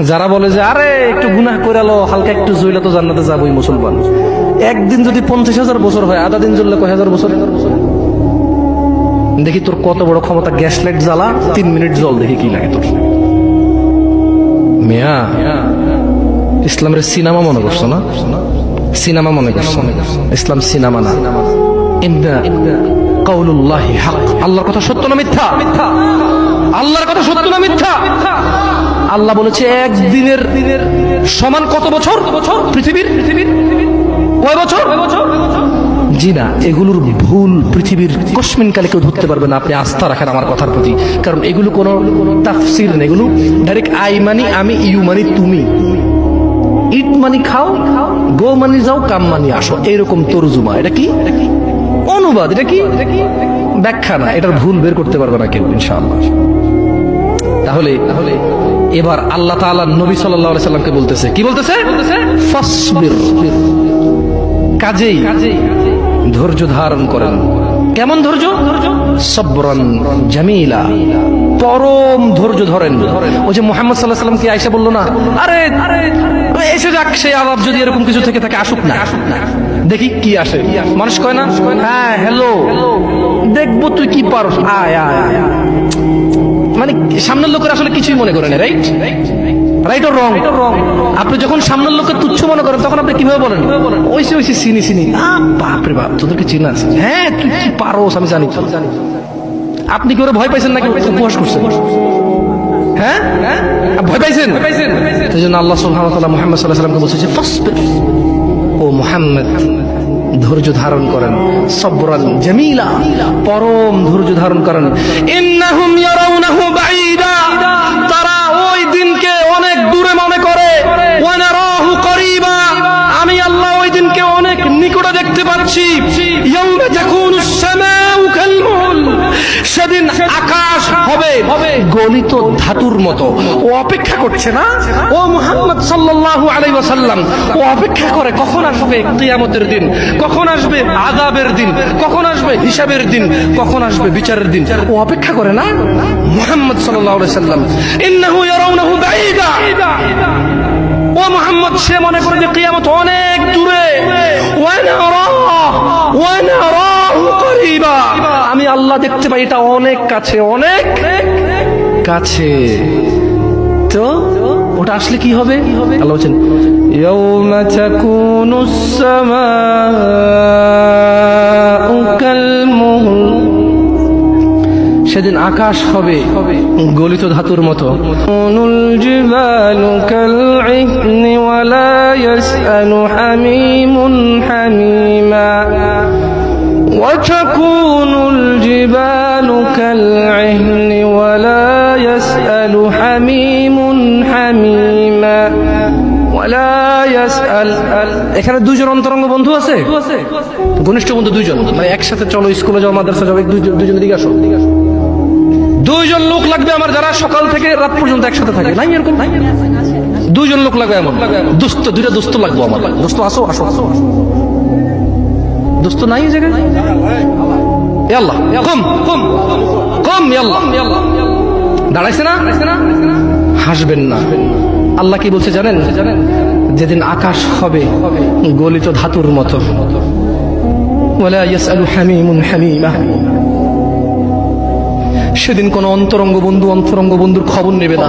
যারা বলে যে আরে একটু গুনাহ করে আলো, হালকা একটু জইলা তো জান্নাতে যাবোই মুসলমান। একদিন যদি 50,000 বছর হয়, আধা দিন জ্বললে কয় হাজার বছর? দেখি তোর কত বড় ক্ষমতা, গ্যাস লাইট জ্বালা 3 মিনিট জল, দেখি কি লাগে তোর। মিয়া ইসলামের সিনেমা মনে করছো না? সিনেমা মনে করছো? ইসলাম সিনেমা না। ইন্না কাউলুল্লাহি হক, আল্লাহর কথা সত্য না মিথ্যা? আল্লাহর কথা সত্য না মিথ্যা? আল্লাহ বলেছে একদিনের সমান কত বছর পৃথিবীর? কয় বছর? জি না, এগুলোর ভুল পৃথিবীর কসমিন কালে কেউ ধরতে পারবে না। আপনি আস্থা রাখেন আমার কথার প্রতি, কারণ এগুলো কোনো তাফসির না, এগুলো ডাইরেক্ট আই মানি আমি, ইউ মানি তুমি, ইট মানি খাও, গো মানি যাও, কাম মানি আসো, এইরকম তরজুমা। এটা কি অনুবাদ, এটা কি ব্যাখ্যা না। এটার ভুল বের করতে পারবে না কেউ ইনশাআল্লাহ। তাহলে এবার আল্লাহ তাআলা নবী সাল্লাল্লাহু আলাইহি সাল্লামকে বলতেছে, কি বলতেছে? ফাসবির, কাজেই ধৈর্য ধারণ করেন। কেমন ধৈর্য? সবরান জামিলা, পরম ধৈর্য ধরেন। ওই যে মুহাম্মদ সাল্লাল্লাহু আলাইহি সাল্লামকে আয়েশা বলল না, আরে এসে যাক সেই আলাপ, যদি এরকম কিছু থেকে থাকে আসুক না, দেখি কি আসে। মানুষ কয় না, হ্যাঁ হ্যালো দেখবো তুই কি পারস, আয় আয় আয়। মানে সামনের লোকের আসলে কিছুই মনে করে না, রাইট? Right or wrong? আপনি যখন সামনের লোককে তুচ্ছ মনে করেন, তখন আপনি কিভাবে বলেন? ওইসে চিনি বাপরে বাপ, তোদেরকে চিনা আছে, হ্যাঁ তুই কি পারোস আমি জানি। আপনি কি ওরা ভয় পাইছেন নাকি উপহাস করছেন? হ্যাঁ ভয় পাইছেন? এই জন্য আল্লাহ সুবহানাহু ওয়া তাআলা মুহাম্মদ সাল্লাল্লাহু আলাইহি ওয়াসাল্লামকে বলছে ফাসবির, ও মুহাম্মদ ধৈর্য ধারণ করেন, সবরান জামিলা, পরম ধৈর্য ধারণ করেন। ইন্নাহুম ইয়ারাউনাহু বাঈদা, তারা ওই দিনকে অনেক দূরে মনে করে, ওয়া নারাহু করিবা, আমি আল্লাহ ওই দিনকে অনেক নিকটে দেখতে পাচ্ছি। ইয়াউমা তাকুনুস সামাউ কালমুল, সেদিন আকাশ হবে গলিত ধাতুর মতো। ও অপেক্ষা করছে না, ও মুহাম্মদ সাল্লাল্লাহু আলাইহি ওয়াসাল্লাম, ও অপেক্ষা করে কখন আসবে কিয়ামতের দিন, কখন আসবে আযাবের দিন, কখন আসবে হিসাবের দিন, কখন আসবে বিচারের দিন। ও অপেক্ষা করে না মুহাম্মদ সাল্লাল্লাহু আলাইহি ওয়াসাল্লাম। ইন্নাহু ইয়ারাউনাহু বাঈদা, ও মুহাম্মদ সে মনে করে যে কিয়ামত অনেক দূরে। ওয়া নারাহু করিবা, আমি আল্লাহ দেখতে পাই এটা অনেক কাছে, অনেক কাছে। তো ওটা আসলে কি হবে? আল্লাহ বলেন ইয়াউমা তাকুনুস সামাউ কালমুহল, সেদিন আকাশ হবে গলিত ধাতুর মতো। নুল জিবালু কালইহনি ওয়া লা ইয়াসআলু হামিমুন হামিমা, ওয়া তাকুনুল জিবালু কালইহনি ওয়া লা ইয়াসআলু হামিমুন হামিমা ওয়া লা ইয়াসআল। এখানে দুইজন অন্তরঙ্গ বন্ধু আছে, ঘনিষ্ঠ বন্ধু দুইজন, মানে একসাথে চলো স্কুলে যাও, মাদ্রাসা যাও, দুইজন দিকে আসো। দুইজন লোক লাগবে আমার, যারা সকাল থেকে রাত পর্যন্ত একসাথে থাকে। নাই এরকম? দুইজন লোক লাগবে এমন দোস্ত, দুইটা দোস্ত লাগবে আমার। দোস্ত আসো আসো আসো, দোস্ত নাই জায়গায়? আল্লাহ কম কম কম, আল্লাহ দাঁড়াইছে না? হাসবেন না। আল্লাহ কি বলছে জানেন? যেদিন আকাশ হবে গলিত ধাতুর মতো, ওয়ালা ইয়াসআলু হামিমুন হামিমা, সেদিন কোন অন্তরঙ্গ বন্ধুর খবর নেবে না।